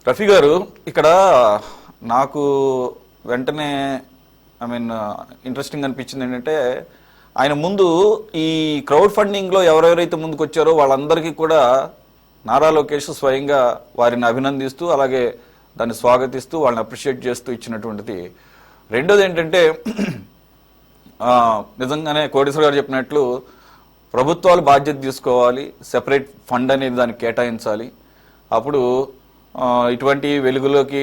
రఫీ గారు, ఇక్కడ నాకు వెంటనే ఇంట్రెస్టింగ్ అనిపించింది ఏంటంటే, ఆయన ముందు ఈ క్రౌడ్ ఫండింగ్లో ఎవరెవరైతే ముందుకు వచ్చారో వాళ్ళందరికీ కూడా నారా లోకేష్ స్వయంగా వారిని అభినందిస్తూ, అలాగే దాన్ని స్వాగతిస్తూ, వాళ్ళని అప్రిషియేట్ చేస్తూ ఇచ్చినటువంటిది. రెండోది ఏంటంటే, నిజంగానే కోటేశ్వర గారు చెప్పినట్లు ప్రభుత్వాలు బాధ్యత తీసుకోవాలి, సెపరేట్ ఫండ్ అనేది దానికి కేటాయించాలి. అప్పుడు ఇటువంటి వెలుగులోకి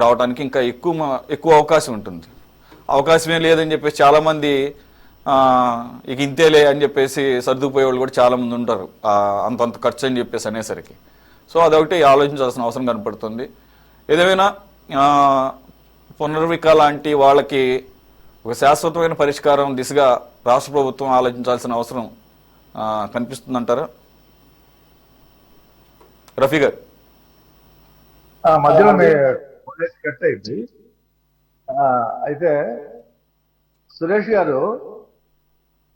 రావడానికి ఇంకా ఎక్కువ అవకాశం ఉంటుంది. అవకాశమే లేదని చెప్పేసి చాలామంది ఇక ఇంతేలే అని చెప్పేసి సర్దుకుపోయే వాళ్ళు కూడా చాలామంది ఉంటారు, అంతంత ఖర్చు అని చెప్పేసి అనేసరికి. సో అదొకటి ఆలోచించాల్సిన అవసరం కనపడుతుంది. ఏదేమైనా పునర్విక లాంటి వాళ్ళకి ఒక శాశ్వతమైన పరిష్కారం దిశగా రాష్ట్ర ప్రభుత్వం ఆలోచించాల్సిన అవసరం కనిపిస్తుందంటారా రఫీ గారు? మధ్యలో కట్ అయింది. అయితే సురేష్ గారు,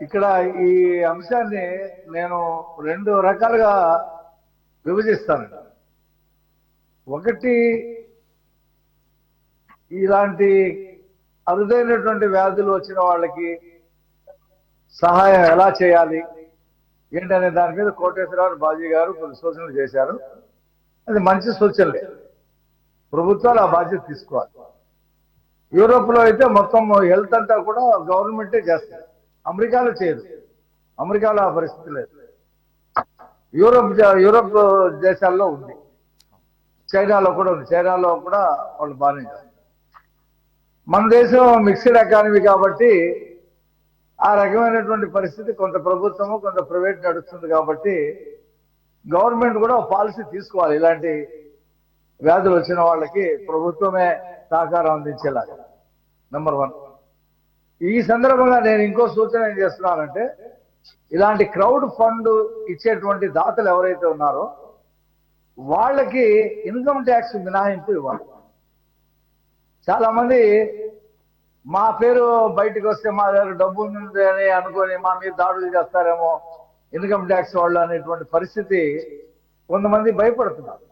ఇక్కడ ఈ అంశాన్ని నేను రెండు రకాలుగా విభజిస్తాను. ఒకటి, ఇలాంటి అరుదైనటువంటి వ్యాధులు వచ్చిన వాళ్ళకి సహాయం ఎలా చేయాలి ఏంటనే దాని మీద కోటేశ్వరరావు బాజీ గారు కొన్ని సూచనలు చేశారు. అది మంచి సూచనలే, ప్రభుత్వాలు ఆ బాధ్యత తీసుకోవాలి. యూరోప్ లో అయితే మొత్తం హెల్త్ అంతా కూడా గవర్నమెంటే చేస్తారు, అమెరికాలో చేయదు. అమెరికాలో ఆ పరిస్థితి లేదు. యూరోప్ దేశాల్లో ఉంది, చైనాలో కూడా ఉంది. చైనాలో కూడా వాళ్ళు బాగానే చేస్తారు. మన దేశం మిక్స్డ్ ఎకానమీ కాబట్టి ఆ రకమైనటువంటి పరిస్థితి కొంత ప్రభుత్వము కొంత ప్రైవేట్ నడుస్తుంది కాబట్టి గవర్నమెంట్ కూడా పాలసీ తీసుకోవాలి. ఇలాంటి వ్యాధులు వచ్చిన వాళ్ళకి ప్రభుత్వమే సహకారం అందించేలాగా. నెంబర్ 1. ఈ సందర్భంగా నేను ఇంకో సూచన ఏం చేస్తున్నానంటే, ఇలాంటి క్రౌడ్ ఫండ్ ఇచ్చేటువంటి దాతలు ఎవరైతే ఉన్నారో వాళ్ళకి ఇన్కమ్ ట్యాక్స్ మినహాయింపు ఇవ్వాలి. చాలా మంది మా పేరు బయటకు వస్తే మా దగ్గర డబ్బు ఉంది అని అనుకొని మా మీద దాడులు చేస్తారేమో ఇన్కమ్ ట్యాక్స్ వాళ్ళు అనేటువంటి పరిస్థితి కొంతమంది భయపడుతున్నారు.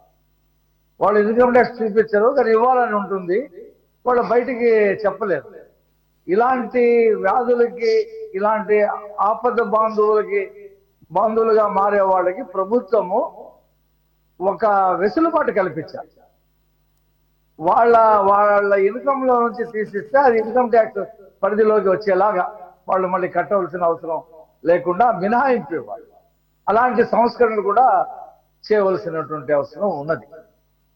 వాళ్ళు ఇన్కమ్ ట్యాక్స్ చూపించారు కానీ ఇవ్వాలని ఉంటుంది, వాళ్ళు బయటికి చెప్పలేరు. ఇలాంటి వ్యాధులకి, ఇలాంటి ఆపద బంధువులుగా మారే వాళ్ళకి ప్రభుత్వము ఒక వెసులుబాటు కల్పించాలి. వాళ్ళ ఇన్కమ్ లో నుంచి తీసిస్తే అది ఇన్కమ్ ట్యాక్స్ పరిధిలోకి వచ్చేలాగా వాళ్ళు మళ్ళీ కట్టవలసిన అవసరం లేకుండా మినహాయింపు ఇవ్వాలి. అలాంటి సంస్కరణలు కూడా చేయవలసినటువంటి అవసరం ఉన్నది.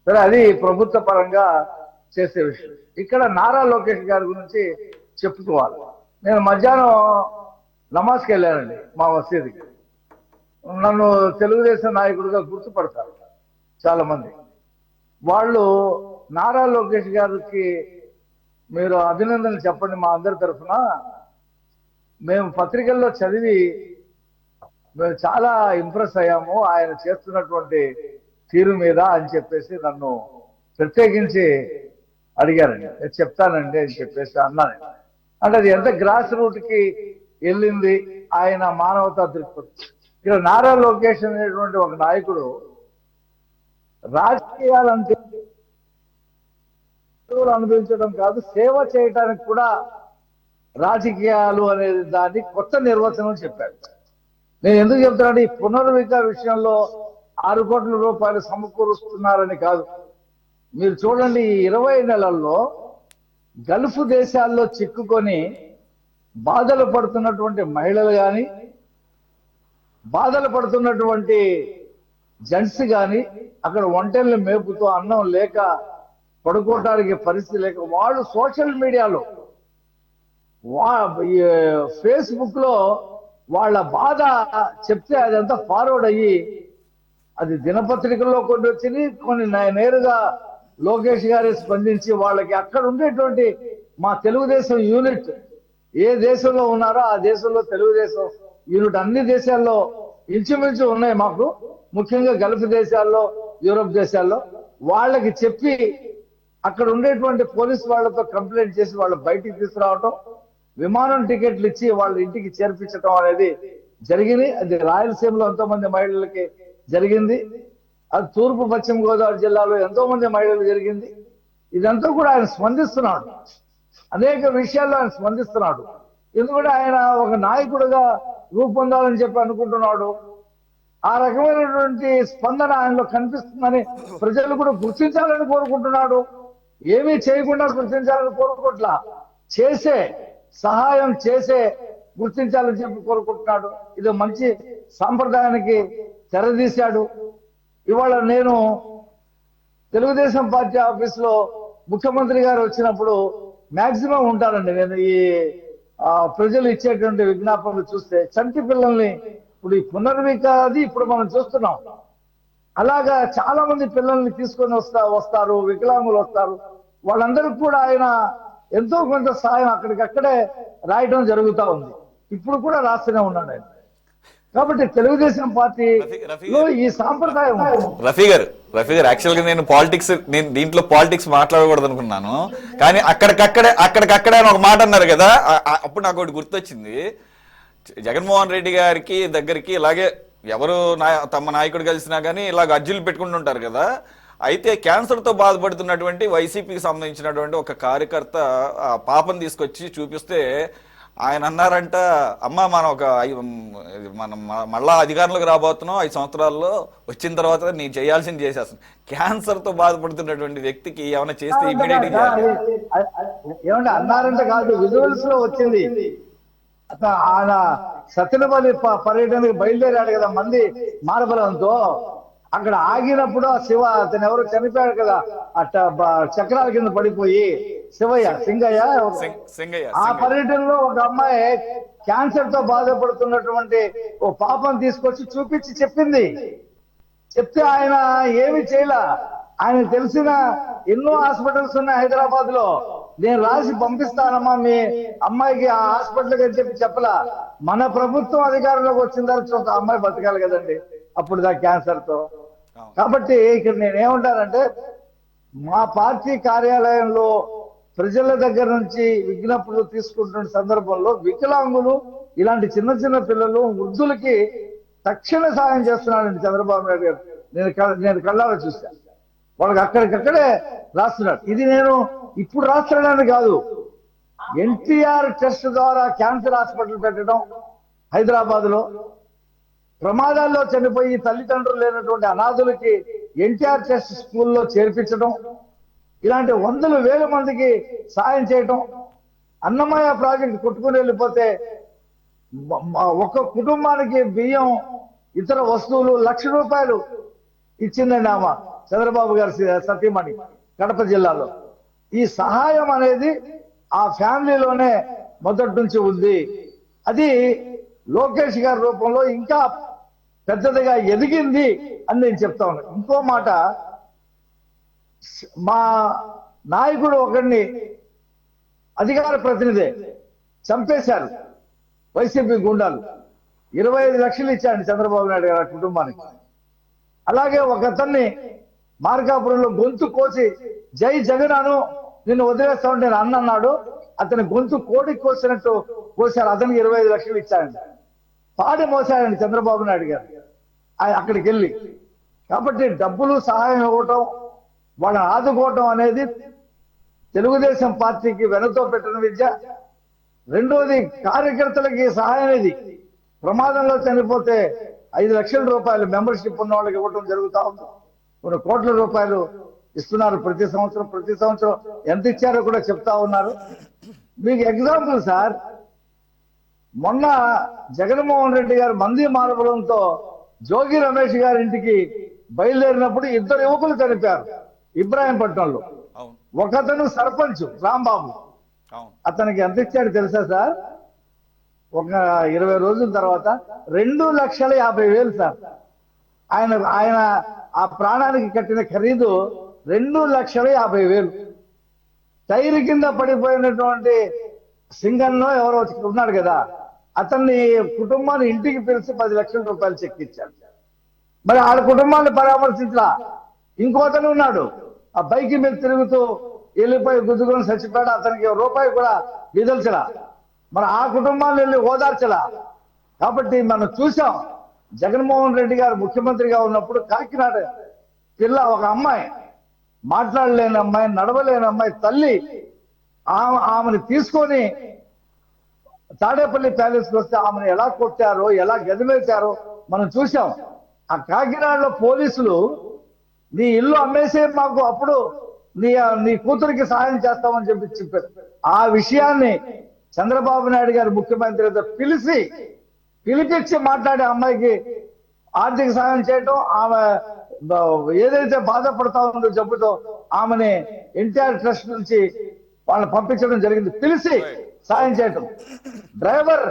సరే, అది ప్రభుత్వ పరంగా చేసే విషయం. ఇక్కడ నారా లోకేష్ గారి గురించి చెప్పుకోవాలి. నేను మధ్యాహ్నం నమాజ్కి వెళ్ళానండి మా మసీదుకి. నన్ను తెలుగుదేశం నాయకుడిగా గుర్తుపడతారు చాలా మంది. వాళ్ళు నారా లోకేష్ గారికి మీరు అభినందనలు చెప్పండి మా అందరి తరఫున, మేము పత్రికల్లో చదివి మేము చాలా ఇంప్రెస్ అయ్యాము ఆయన చేస్తున్నటువంటి తీరు మీద అని చెప్పేసి నన్ను ప్రత్యేకించి అడిగారండి. చెప్తానండి అని చెప్పేసి అన్నాను. అంటే అది ఎంత గ్రాస్ రూట్ కి వెళ్ళింది ఆయన మానవతా దృక్పథం. ఇక్కడ నారా లోకేష్ అనేటువంటి ఒక నాయకుడు రాజకీయాలంటే అనుభవించడం కాదు, సేవ చేయటానికి కూడా రాజకీయాలు అనేది దాన్ని కొత్త నిర్వచనం చెప్పాడు. నేను ఎందుకు చెప్తానంటే, ఈ పునర్విక విషయంలో 6 కోట్ల రూపాయలు సమకూరుస్తున్నారని కాదు. మీరు చూడండి, ఈ 20 నెలల్లో గల్ఫ్ దేశాల్లో చిక్కుకొని బాధలు పడుతున్నటువంటి మహిళలు కానీ, బాధలు పడుతున్నటువంటి జెంట్స్ కానీ, అక్కడ ఒంటెల్ని మేపుతూ అన్నం లేక పడుకోవటానికి పరిస్థితి లేక వాళ్ళు సోషల్ మీడియాలో ఫేస్బుక్ లో వాళ్ళ బాధ చెప్తే అదంతా ఫార్వర్డ్ అయ్యి అది దినపత్రికల్లో కొన్ని వచ్చింది, కొన్ని నేరుగా లోకేష్ గారి స్పందించి వాళ్ళకి అక్కడ ఉండేటువంటి మా తెలుగుదేశం యూనిట్ ఏ దేశంలో ఉన్నారో ఆ దేశంలో తెలుగుదేశం యూనిట్ అన్ని దేశాల్లో ఇంచుమించు ఉన్నాయి మాకు, ముఖ్యంగా గల్ఫ్ దేశాల్లో, యూరోప్ దేశాల్లో. వాళ్ళకి చెప్పి అక్కడ ఉండేటువంటి పోలీసు వాళ్ళతో కంప్లైంట్ చేసి వాళ్ళు బయటికి తీసుకురావటం, విమానం టికెట్లు ఇచ్చి వాళ్ళ ఇంటికి చేర్పించడం అనేది జరిగింది. అది రాయలసీమలో ఎంతో మంది మహిళలకి జరిగింది. అది తూర్పు పశ్చిమ గోదావరి జిల్లాలో ఎంతో మంది మహిళలు జరిగింది. ఇదంతా కూడా ఆయన స్పందిస్తున్నాడు, అనేక విషయాల్లో ఆయన స్పందిస్తున్నాడు. ఎందుకంటే ఆయన ఒక నాయకుడిగా రూపొందాలని చెప్పి అనుకుంటున్నాడు. ఆ రకమైనటువంటి స్పందన ఆయనలో కనిపిస్తుందని ప్రజలు కూడా గుర్తించాలని కోరుకుంటున్నాడు. ఏమీ చేయకుండా గుర్తించాలని కోరుకోవట్లా, చేసే సహాయం చేసే గుర్తించాలని చెప్పి కోరుకుంటున్నాడు. ఇది మంచి సాంప్రదాయానికి తెరదీశాడు. ఇవాళ నేను తెలుగుదేశం పార్టీ ఆఫీసులో ముఖ్యమంత్రి గారు వచ్చినప్పుడు మాక్సిమం ఉంటానండి. నేను ఈ ప్రజలు ఇచ్చేటువంటి విజ్ఞాపనలు చూస్తే చంటి పిల్లల్ని ఇప్పుడు ఈ పునర్వికాది ఇప్పుడు మనం చూస్తున్నాం. అలాగా చాలా మంది పిల్లల్ని తీసుకొని వస్తారు, వికలాంగులు వస్తారు. వాళ్ళందరికీ కూడా ఆయన ఎంతో కొంత సాయం అక్కడికక్కడే రాయటం జరుగుతూ ఉంది. ఇప్పుడు కూడా రాస్తూనే ఉన్నాడు ఆయన. కాబట్టి తెలుగుదేశం పార్టీలో ఈ సాంప్రదాయం. రఫీ గారు యాక్చువల్గా నేను దీంట్లో పాలిటిక్స్ మాట్లాడకూడదు అనుకున్నాను, కానీ అక్కడికక్కడే ఒక మాట అన్నారు కదా, అప్పుడు నాకు ఒకటి గుర్తొచ్చింది. జగన్మోహన్ రెడ్డి గారికి దగ్గరికి ఇలాగే ఎవరు తమ నాయకుడు కలిసినా కానీ ఇలాగ అర్జీలు పెట్టుకుంటుంటారు కదా. అయితే క్యాన్సర్తో బాధపడుతున్నటువంటి వైసీపీకి సంబంధించినటువంటి ఒక కార్యకర్త పాపను తీసుకొచ్చి చూపిస్తే ఆయన అన్నారంట, అమ్మ మనం మళ్ళా అధికారంలోకి రాబోతున్నాం 5 సంవత్సరాల్లో, వచ్చిన తర్వాత నేను చేయాల్సింది చేసేస్తాను. క్యాన్సర్తో బాధపడుతున్నటువంటి వ్యక్తికి ఏమైనా చేస్తే ఇమీడియట్ గా ఏమంటే అన్నారంటే కాదు, విజువల్స్ లో వచ్చింది. ఆయన సత్యనపల్లి పర్యటనకి బయలుదేరాడు కదా మంది మానబలంతో. అక్కడ ఆగినప్పుడు ఆ శివ అతను ఎవరు చనిపోయాడు కదా, అట్ట చక్రాల కింద పడిపోయి సింగయ్య ఆ పర్యటనలో ఒక అమ్మాయి క్యాన్సర్ తో బాధపడుతున్నటువంటి ఓ పాపం తీసుకొచ్చి చూపించి చెప్తే ఆయన ఏమి చేయలే. ఆయన తెలిసిన ఎన్నో హాస్పిటల్స్ ఉన్నాయి హైదరాబాద్ లో, నేను రాసి పంపిస్తానమ్మా మీ అమ్మాయికి ఆ హాస్పిటల్కి అని చెప్పలా. మన ప్రభుత్వం అధికారంలోకి వచ్చిన తర్వాత అమ్మాయి బతకాలి కదండి అప్పుడు దా క్యాన్సర్ తో. కాబట్టి ఇక్కడ నేనేమంటానంటే, మా పార్టీ కార్యాలయంలో ప్రజల దగ్గర నుంచి విజ్ఞప్తులు తీసుకుంటున్న సందర్భంలో వికలాంగులు, ఇలాంటి చిన్న చిన్న పిల్లలు, వృద్ధులకి తక్షణ సాయం చేస్తున్నాడండి చంద్రబాబు నాయుడు గారు. నేను కళ్ళారా చూశాను. వాళ్ళకి అక్కడికక్కడే రాస్తున్నాడు. ఇది నేను ఇప్పుడు రాస్తున్నాడని కాదు, ఎన్టీఆర్ ట్రస్ట్ ద్వారా క్యాన్సర్ హాస్పిటల్ పెట్టడం, హైదరాబాద్ లో ప్రమాదాల్లో చనిపోయి తల్లిదండ్రులు లేనటువంటి అనాథులకి ఎన్టీఆర్ ట్రస్ట్ స్కూల్లో చేర్పించడం, ఇలాంటి వందల వేల మందికి సాయం చేయటం. అన్నమయ్య ప్రాజెక్ట్ కొట్టుకుని వెళ్ళిపోతే ఒక కుటుంబానికి బియ్యం, ఇతర వస్తువులు 1,00,000 రూపాయలు ఇచ్చిందండి ఆమె, చంద్రబాబు గారి సతీమణి, కడప జిల్లాలో. ఈ సహాయం అనేది ఆ ఫ్యామిలీలోనే మొదటి నుంచి ఉంది. అది లోకేష్ గారి రూపంలో ఇంకా పెద్దదిగా ఎదిగింది అని నేను చెప్తా ఉన్నాను. ఇంకో మాట, మా నాయకుడు ఒకరిని అధికార ప్రతినిధి చంపేశారు వైసీపీ గుండాలు. 25 లక్షలు ఇచ్చాడు చంద్రబాబు నాయుడు గారి కుటుంబానికి. అలాగే ఒక అతన్ని మార్కాపురంలో గొంతు కోసి జై జగన్ నిన్ను వదిలేస్తా ఉంటే నేను అన్నాడు. అతని గొంతు కోడి కోసినట్టు కోసారు, అతనికి 25 లక్షలు ఇచ్చాడండి. పాడి మోసాడండి చంద్రబాబు నాయుడు గారు అక్కడికి వెళ్ళి. కాబట్టి డబ్బులు సహాయం ఇవ్వటం, వాళ్ళని ఆదుకోవటం అనేది తెలుగుదేశం పార్టీకి వెనతో పెట్టిన విద్య. రెండోది, కార్యకర్తలకి సహాయం అనేది ప్రమాదంలో చనిపోతే 5 లక్షల రూపాయలు మెంబర్షిప్ ఉన్న వాళ్ళకి ఇవ్వటం జరుగుతూ ఉంది. కొన్ని కోట్ల రూపాయలు ఇస్తున్నారు ప్రతి సంవత్సరం ఎంత ఇచ్చారో కూడా చెప్తా ఉన్నారు. మీకు ఎగ్జాంపుల్ సార్, మొన్న జగన్మోహన్ రెడ్డి గారు మంది మానవులంతో జోగి రమేష్ గారి ఇంటికి బయలుదేరినప్పుడు 2 యువకులు చనిపోయారు ఇబ్రాహీంపట్నంలో. ఒకతను సర్పంచ్ రాంబాబు, అతనికి ఎంత ఇచ్చాడు తెలుసా సార్? ఒక 20 రోజుల తర్వాత 2,50,000 సార్. ఆయన ఆ ప్రాణానికి కట్టిన ఖరీదు 2,50,000. టైర్ కింద పడిపోయినటువంటి సింగన్నో ఎవరో ఉన్నాడు కదా, అతన్ని కుటుంబాన్ని ఇంటికి పిలిచి 10 లక్షల రూపాయలు చెక్ ఇచ్చాడు. మరి ఆడ కుటుంబాన్ని పరామర్శించలా. ఇంకోతను ఉన్నాడు, ఆ బైక్ మీద తిరుగుతూ వెళ్ళిపోయి గుద్దుకొని చచ్చిపోయాడు, అతనికి రూపాయి కూడా విదల్చలా. మరి ఆ కుటుంబాన్ని వెళ్ళి ఓదార్చలా. కాబట్టి మనం చూసాం, జగన్మోహన్ రెడ్డి గారు ముఖ్యమంత్రిగా ఉన్నప్పుడు కాకినాడ ఒక అమ్మాయి, మాట్లాడలేని అమ్మాయి, నడవలేని అమ్మాయి తల్లి, ఆమెను తీసుకొని తాడేపల్లి ప్యాలెస్ కి వస్తే ఆమెను ఎలా కొట్టారో, ఎలా గదిమేశారో మనం చూసాం. ఆ కాకినాడలో పోలీసులు నీ ఇల్లు అమ్మేసే మాకు అప్పుడు నీ కూతురికి సహాయం చేస్తామని చెప్పారు. ఆ విషయాన్ని చంద్రబాబు నాయుడు గారు ముఖ్యమంత్రితో పిలిపించి మాట్లాడే అమ్మాయికి ఆర్థిక సహాయం చేయటం, ఆమె ఏదైతే బాధపడతా ఉందో జబ్బుతో ఆమెని ఎన్టీఆర్ ట్రస్ట్ నుంచి వాళ్ళని పంపించడం జరిగింది, పిలిచి సాయం చేయటం. డ్రైవర్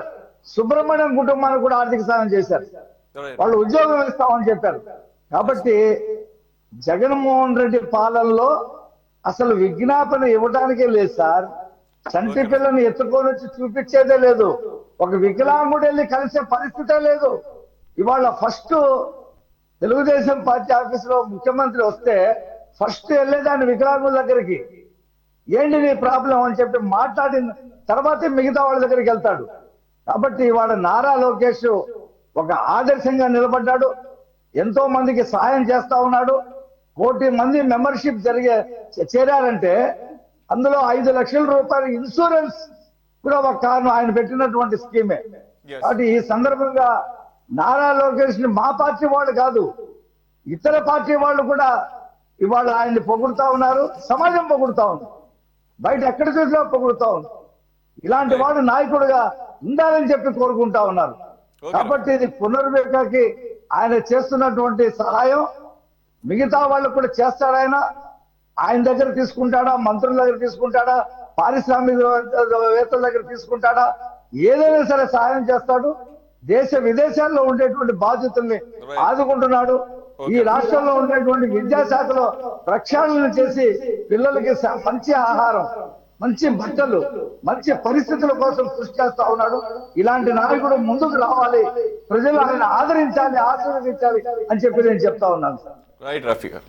సుబ్రహ్మణ్యం కుటుంబానికి కూడా ఆర్థిక సాయం చేశారు, వాళ్ళు ఉద్యోగం ఇస్తామని చెప్పారు. కాబట్టి జగన్మోహన్ రెడ్డి పాలనలో అసలు విజ్ఞాపన ఇవ్వడానికే లేదు సార్. చంటి పిల్లని ఎత్తుకొని వచ్చి చూపించేదే లేదు, ఒక వికలాంగుడు వెళ్ళి కలిసే పరిస్థితే లేదు. ఇవాళ ఫస్ట్ తెలుగుదేశం పార్టీ ఆఫీసులో ముఖ్యమంత్రి వస్తే ఫస్ట్ వెళ్ళేదాన్ని వికలాంగుల దగ్గరికి, ఏంటి నీ ప్రాబ్లం అని చెప్పి మాట్లాడిన తర్వాతే మిగతా వాళ్ళ దగ్గరికి వెళ్తాడు. కాబట్టి ఇవాళ నారా లోకేష్ ఒక ఆదర్శంగా నిలబడ్డాడు, ఎంతో మందికి సహాయం చేస్తా ఉన్నాడు. 1 కోటి మంది మెంబర్షిప్ చేరారంటే అందులో 5 లక్షల రూపాయల ఇన్సూరెన్స్ కూడా ఒక కారణం, ఆయన పెట్టినటువంటి స్కీమే. కాబట్టి ఈ సందర్భంగా నారా లోకేష్ ని మా పార్టీ వాళ్ళు కాదు, ఇతర పార్టీ వాళ్ళు కూడా ఇవాళ ఆయన్ని పొగుడుతా ఉన్నారు, సమాజం పొగుడుతా ఉంది, బయట ఎక్కడ చూసినా పొగుడుతా ఉంది. ఇలాంటి వాడు నాయకుడుగా ఉండాలని చెప్పి కోరుకుంటా ఉన్నారు. కాబట్టి ఇది పునర్వివేకకి ఆయన చేస్తున్నటువంటి సహాయం మిగతా వాళ్ళు కూడా చేస్తాడు. ఆయన దగ్గర తీసుకుంటాడా, మంత్రుల దగ్గర తీసుకుంటాడా, పారిశ్రామికవేత్తల దగ్గర తీసుకుంటాడా, ఏదైనా సరే సహాయం చేస్తాడు. దేశ విదేశాల్లో ఉండేటువంటి బాధితుల్ని ఆదుకుంటున్నాడు. ఈ రాష్ట్రంలో ఉండేటువంటి విద్యాశాఖలో ప్రక్షాళన చేసి పిల్లలకి మంచి ఆహారం, మంచి బట్టలు, మంచి పరిస్థితుల కోసం కృషి చేస్తా ఉన్నాడు. ఇలాంటి నాయకుడు ముందుకు రావాలి, ప్రజలు ఆయన ఆదరించాలి, ఆశీర్వదించాలి అని చెప్పి నేను చెప్తా ఉన్నాను సార్. రైట్ రఫీ గారు.